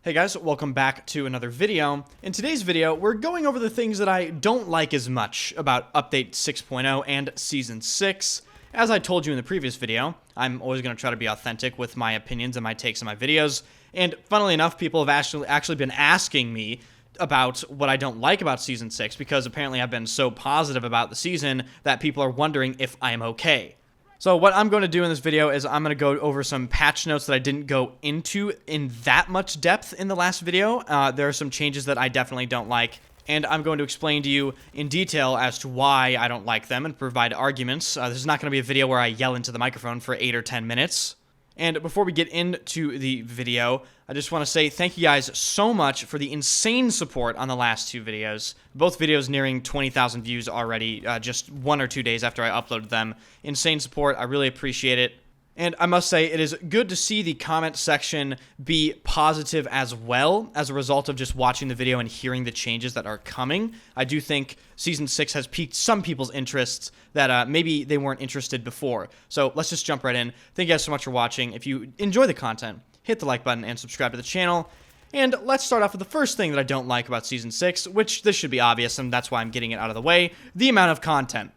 Hey guys, welcome back to another video. In today's video, we're going over the things that I don't like as much about Update 6.0 and Season 6. As I told you in the previous video, I'm always going to try to be authentic with my opinions and my takes on my videos, and funnily enough, people have actually been asking me about what I don't like about Season 6, because apparently I've been so positive about the season that people are wondering if I'm okay. So what I'm going to do in this video is I'm going to go over some patch notes that I didn't go into in that much depth in the last video. There are some changes that I definitely don't like, and I'm going to explain to you in detail as to why I don't like them and provide arguments. This is not going to be a video where I yell into the microphone for 8 or 10 minutes. And before we get into the video, I just want to say thank you guys so much for the insane support on the last two videos. Both videos nearing 20,000 views already, just 1 or 2 days after I uploaded them. Insane support, I really appreciate it. And I must say, it is good to see the comment section be positive as well as a result of just watching the video and hearing the changes that are coming. I do think Season 6 has piqued some people's interests that maybe they weren't interested before. So let's just jump right in. Thank you guys so much for watching. If you enjoy the content, hit the like button and subscribe to the channel. And let's start off with the first thing that I don't like about Season 6, which this should be obvious, and that's why I'm getting it out of the way, the amount of content.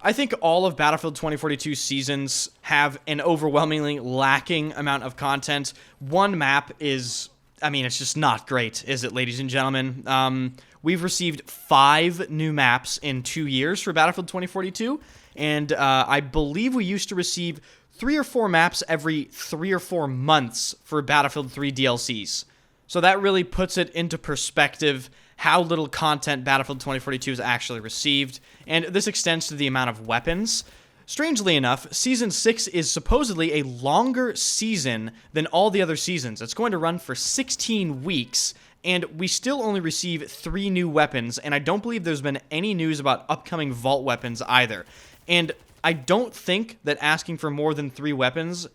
I think all of Battlefield 2042 seasons have an overwhelmingly lacking amount of content. One map is, it's just not great, is it, ladies and gentlemen? We've received 5 new maps in 2 years for Battlefield 2042, and I believe we used to receive 3 or 4 maps every 3 or 4 months for Battlefield 3 DLCs. So that really puts it into perspective how little content Battlefield 2042 has actually received, and this extends to the amount of weapons. Strangely enough, Season 6 is supposedly a longer season than all the other seasons. It's going to run for 16 weeks, and we still only receive 3 new weapons, and I don't believe there's been any news about upcoming vault weapons either. And I don't think that asking for more than 3 weapons,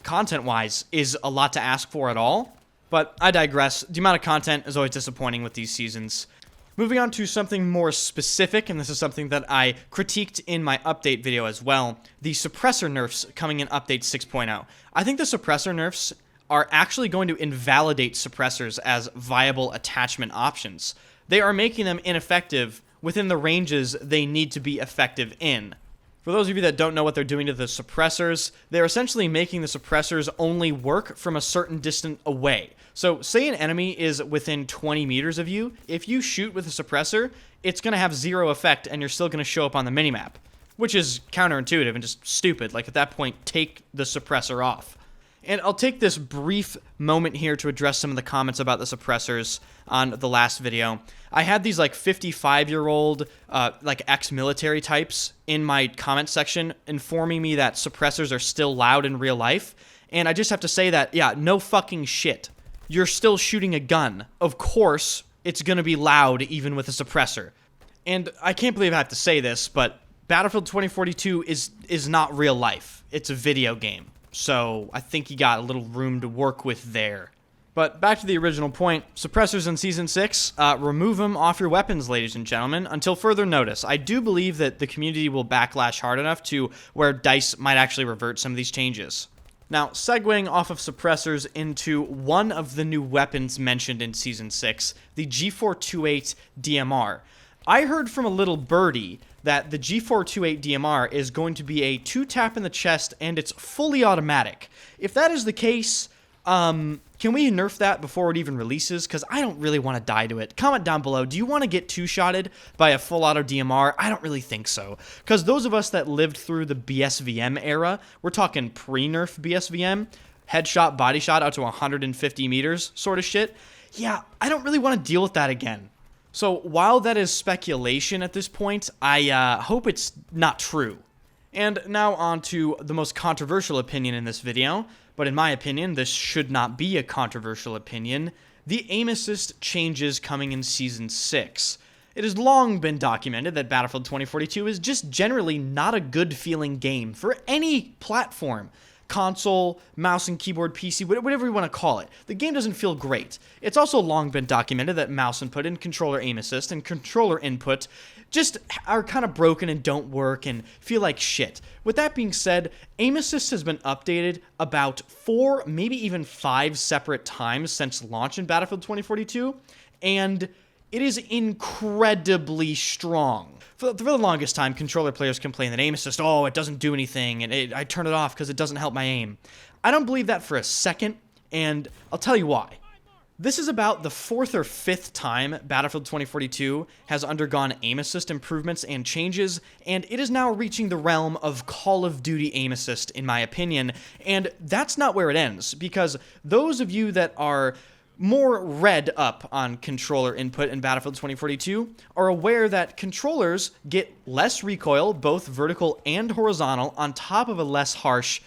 content-wise, is a lot to ask for at all. But I digress. The amount of content is always disappointing with these seasons. Moving on to something more specific, and this is something that I critiqued in my update video as well, the suppressor nerfs coming in Update 6.0. I think the suppressor nerfs are actually going to invalidate suppressors as viable attachment options. They are making them ineffective within the ranges they need to be effective in. For those of you that don't know what they're doing to the suppressors, they're essentially making the suppressors only work from a certain distance away. So say an enemy is within 20 meters of you, if you shoot with a suppressor, it's going to have 0 effect and you're still going to show up on the minimap, which is counterintuitive and just stupid. Like, at that point, take the suppressor off. And I'll take this brief moment here to address some of the comments about the suppressors on the last video. I had these 55-year-old ex-military types in my comment section informing me that suppressors are still loud in real life. And I just have to say that, yeah, no fucking shit. You're still shooting a gun. Of course, it's going to be loud even with a suppressor. And I can't believe I have to say this, but Battlefield 2042 is not real life. It's a video game. So I think you got a little room to work with there. But back to the original point, suppressors in Season 6, remove them off your weapons, ladies and gentlemen, until further notice. I do believe that the community will backlash hard enough to where DICE might actually revert some of these changes. Now, segueing off of suppressors into one of the new weapons mentioned in Season 6, the G428 DMR. I heard from a little birdie that the G428 DMR is going to be a 2-tap in the chest and it's fully automatic. If that is the case, can we nerf that before it even releases? Because I don't really want to die to it. Comment down below, do you want to get 2-shotted by a full auto DMR? I don't really think so. Because those of us that lived through the BSVM era, we're talking pre-nerf BSVM, headshot, body shot out to 150 meters sort of shit. Yeah, I don't really want to deal with that again. So while that is speculation at this point, I hope it's not true. And now on to the most controversial opinion in this video, but in my opinion, this should not be a controversial opinion, the aim assist changes coming in Season 6. It has long been documented that Battlefield 2042 is just generally not a good feeling game for any platform. console, mouse and keyboard, PC, whatever you want to call it. The game doesn't feel great. It's also long been documented that mouse input and controller aim assist and controller input just are kind of broken and don't work and feel like shit. With that being said, aim assist has been updated about 4, maybe even 5 separate times since launch in Battlefield 2042, and it is incredibly strong. For the longest time, controller players complain that aim assist, oh, it doesn't do anything, and I turn it off because it doesn't help my aim. I don't believe that for a second, and I'll tell you why. This is about the 4th or 5th time Battlefield 2042 has undergone aim assist improvements and changes, and it is now reaching the realm of Call of Duty aim assist, in my opinion, and that's not where it ends, because those of you that are more read up on controller input in Battlefield 2042 are aware that controllers get less recoil, both vertical and horizontal, on top of a less harsh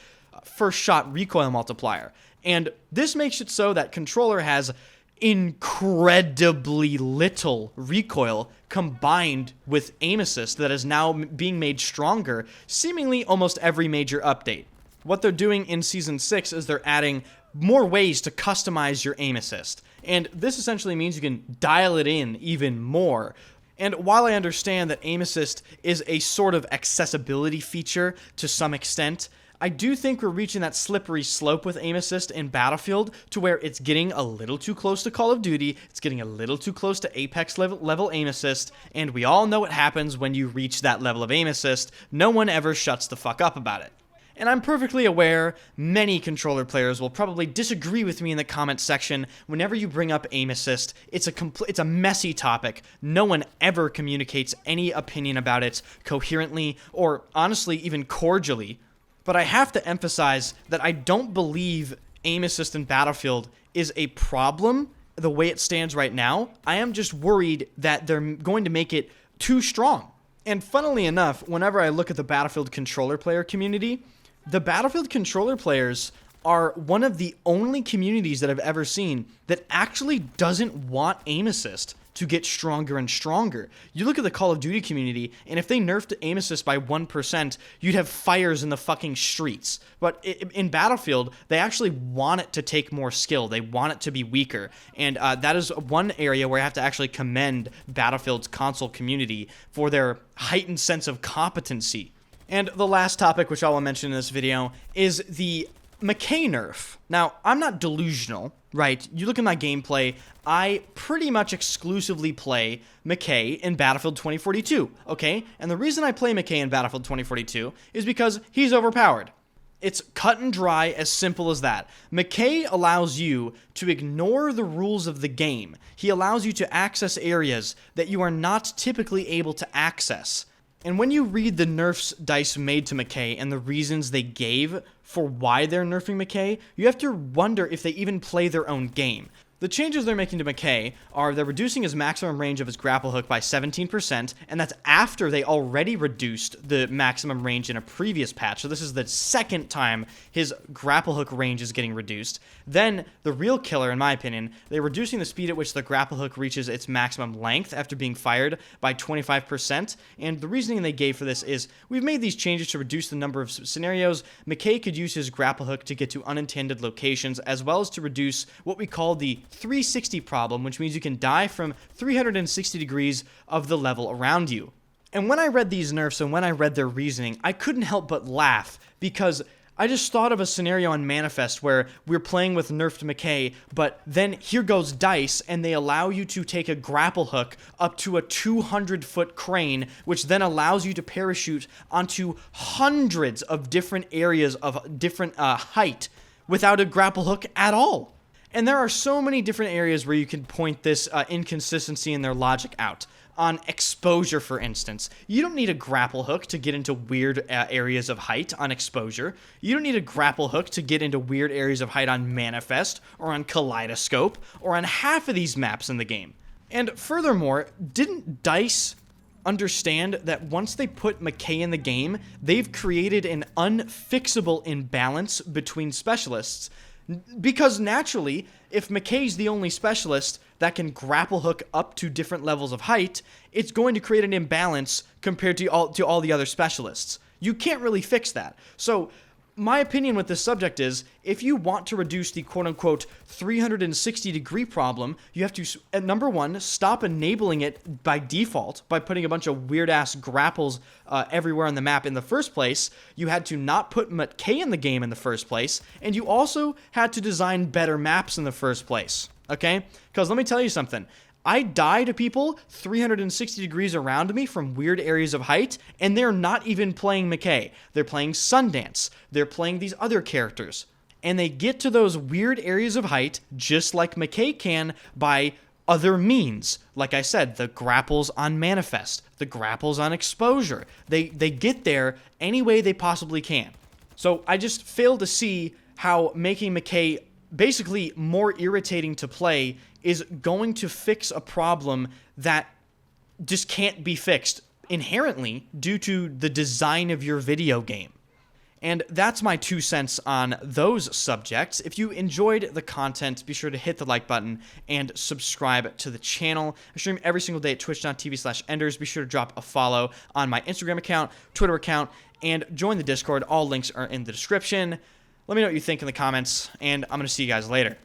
first shot recoil multiplier. And this makes it so that controller has incredibly little recoil combined with aim assist that is now being made stronger seemingly almost every major update. What they're doing in Season 6 is they're adding more ways to customize your aim assist. And this essentially means you can dial it in even more. And while I understand that aim assist is a sort of accessibility feature to some extent, I do think we're reaching that slippery slope with aim assist in Battlefield to where it's getting a little too close to Call of Duty, it's getting a little too close to Apex level aim assist, and we all know what happens when you reach that level of aim assist. No one ever shuts the fuck up about it. And I'm perfectly aware many controller players will probably disagree with me in the comment section whenever you bring up aim assist. It's a messy topic. No one ever communicates any opinion about it coherently or honestly even cordially. But I have to emphasize that I don't believe aim assist in Battlefield is a problem the way it stands right now. I am just worried that they're going to make it too strong. And funnily enough, whenever I look at the Battlefield controller player community, the Battlefield controller players are one of the only communities that I've ever seen that actually doesn't want aim assist to get stronger and stronger. You look at the Call of Duty community, and if they nerfed aim assist by 1%, you'd have fires in the fucking streets. But in Battlefield, they actually want it to take more skill. They want it to be weaker. And that is one area where I have to actually commend Battlefield's console community for their heightened sense of competency. And the last topic, which I will mention in this video, is the Mackay nerf. Now, I'm not delusional, right? You look at my gameplay, I pretty much exclusively play Mackay in Battlefield 2042, okay? And the reason I play Mackay in Battlefield 2042 is because he's overpowered. It's cut and dry, as simple as that. Mackay allows you to ignore the rules of the game. He allows you to access areas that you are not typically able to access. And when you read the nerfs DICE made to Mackay and the reasons they gave for why they're nerfing Mackay, you have to wonder if they even play their own game. The changes they're making to Mackay are they're reducing his maximum range of his grapple hook by 17%, and that's after they already reduced the maximum range in a previous patch. So this is the second time his grapple hook range is getting reduced. Then, the real killer, in my opinion, they're reducing the speed at which the grapple hook reaches its maximum length after being fired by 25%, and the reasoning they gave for this is, we've made these changes to reduce the number of scenarios Mackay could use his grapple hook to get to unintended locations, as well as to reduce what we call the 360 problem, which means you can die from 360 degrees of the level around you. And when I read these nerfs and when I read their reasoning, I couldn't help but laugh, because I just thought of a scenario on Manifest where we're playing with nerfed Mackay, but then here goes DICE, and they allow you to take a grapple hook up to a 200-foot crane, which then allows you to parachute onto hundreds of different areas of different height without a grapple hook at all. And there are so many different areas where you can point this inconsistency in their logic out. On exposure, for instance, you don't need a grapple hook to get into weird areas of height on exposure. You don't need a grapple hook to get into weird areas of height on Manifest, or on Kaleidoscope, or on half of these maps in the game. And furthermore, didn't DICE understand that once they put Mackay in the game, they've created an unfixable imbalance between specialists? Because naturally, if Mackay's the only specialist that can grapple hook up to different levels of height, it's going to create an imbalance compared to all the other specialists. You can't really fix that. So my opinion with this subject is, if you want to reduce the quote-unquote 360-degree problem, you have to, number one, stop enabling it by default by putting a bunch of weird-ass grapples everywhere on the map in the first place. You had to not put Mackay in the game in the first place, and you also had to design better maps in the first place, okay? Because let me tell you something. I die to people 360 degrees around me from weird areas of height, and they're not even playing Mackay. They're playing Sundance. They're playing these other characters. And they get to those weird areas of height just like Mackay can by other means. Like I said, the grapples on Manifest, the grapples on Exposure. They get there any way they possibly can. So I just fail to see how making Mackay basically more irritating to play is going to fix a problem that just can't be fixed inherently due to the design of your video game. And that's my 2 cents on those subjects. If you enjoyed the content, be sure to hit the like button and subscribe to the channel. I stream every single day at twitch.tv/enders. Be sure to drop a follow on my Instagram account, Twitter account, and join the Discord. All links are in the description. Let me know what you think in the comments, and I'm going to see you guys later.